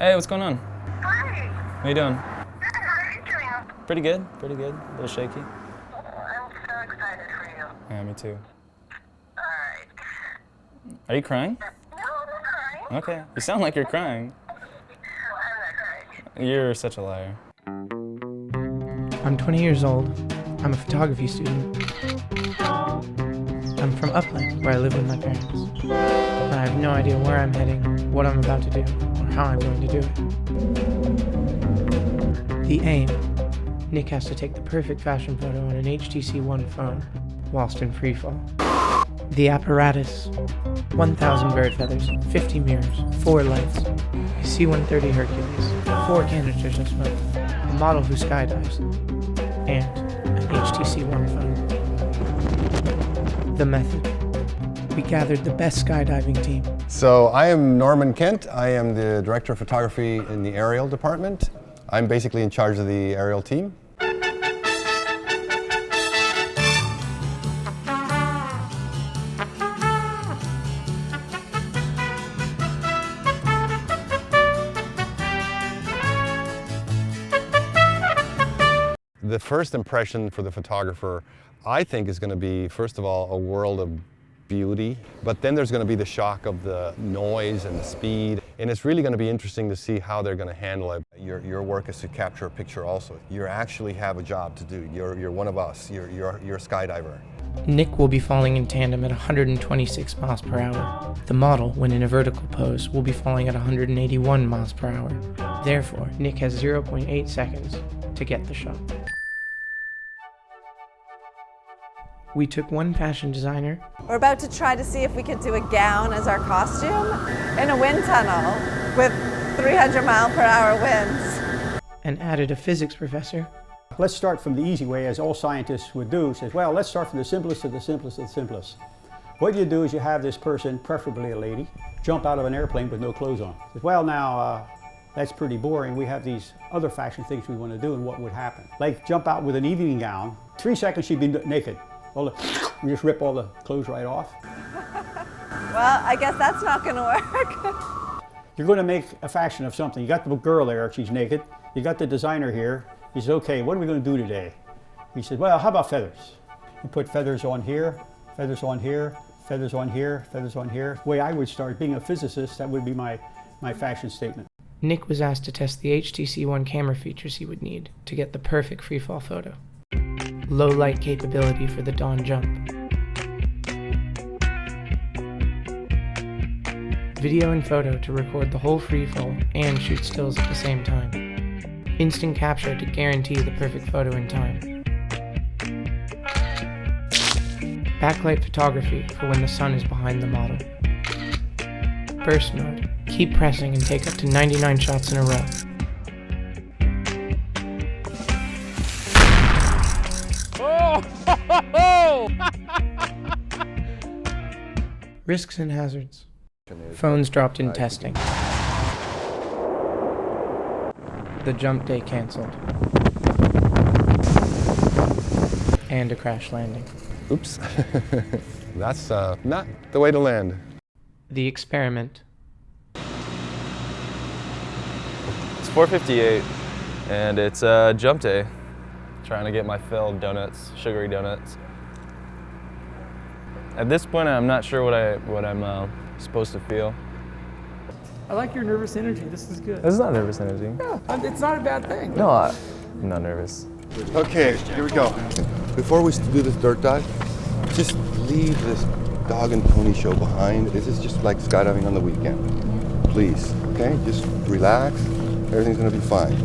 Hey, what's going on? Hi. How you doing? Good. How are you doing? Pretty good, pretty good. A little shaky. Oh, I'm so excited for you. Yeah, me too. All right. Are you crying? No, I'm crying. Okay, you sound like you're crying. I'm not crying. You're such a liar. I'm 20 years old. I'm a photography student. I'm from Upland, where I live with my parents. I have no idea where I'm heading, what I'm about to do, or how I'm going to do it. The aim: Nick has to take the perfect fashion photo on an HTC One phone, whilst in freefall. The apparatus: 1,000 bird feathers, 50 mirrors, 4 lights, a C-130 Hercules, 4 canisters of smoke, a model who skydives, and an HTC One phone. The method: we gathered the best skydiving team. So I am Norman Kent. I am the director of photography in the aerial department. I'm basically in charge of the aerial team. The first impression for the photographer, I think, is going to be, first of all, a world of beauty, but then there's going to be the shock of the noise and the speed, and it's really going to be interesting to see how they're going to handle it. Your work is to capture a picture also. You actually have a job to do. You're one of us. You're a skydiver. Nick will be falling in tandem at 126 miles per hour. The model, when in a vertical pose, will be falling at 181 miles per hour. Therefore, Nick has 0.8 seconds to get the shot. We took one fashion designer. We're about to try to see if we could do a gown as our costume in a wind tunnel with 300-mile-per-hour winds. And added a physics professor. Let's start from the easy way, as all scientists would do. Says, well, let's start from the simplest to the simplest to the simplest. What you do is you have this person, preferably a lady, jump out of an airplane with no clothes on. Says, well, now, that's pretty boring. We have these other fashion things we want to do, and what would happen? Like jump out with an evening gown. 3 seconds she'd be naked. You just rip all the clothes right off. Well, I guess that's not going to work. You're going to make a fashion of something. You got the girl there, she's naked. You got the designer here. He says, okay, what are we going to do today? He said, well, how about feathers? You put feathers on here, feathers on here, feathers on here, feathers on here. The way I would start, being a physicist, that would be my fashion statement. Nick was asked to test the HTC One camera features he would need to get the perfect freefall photo. Low light capability for the dawn jump. Video and photo to record the whole freefall and shoot stills at the same time. Instant capture to guarantee the perfect photo in time. Backlight photography for when the sun is behind the model. Burst mode. Keep pressing and take up to 99 shots in a row. Risks and hazards. Phones dropped in testing. The jump day cancelled. And a crash landing. Oops. That's not the way to land. The experiment. It's 4:58, and it's jump day. Trying to get my fill of donuts, sugary donuts. At this point, I'm not sure what I'm supposed to feel. I like your nervous energy. This is good. This is not nervous energy. Yeah, it's not a bad thing. No, I'm not nervous. Okay, here we go. Before we do this dirt dive, just leave this dog and pony show behind. This is just like skydiving on the weekend. Please, okay? Just relax. Everything's gonna be fine.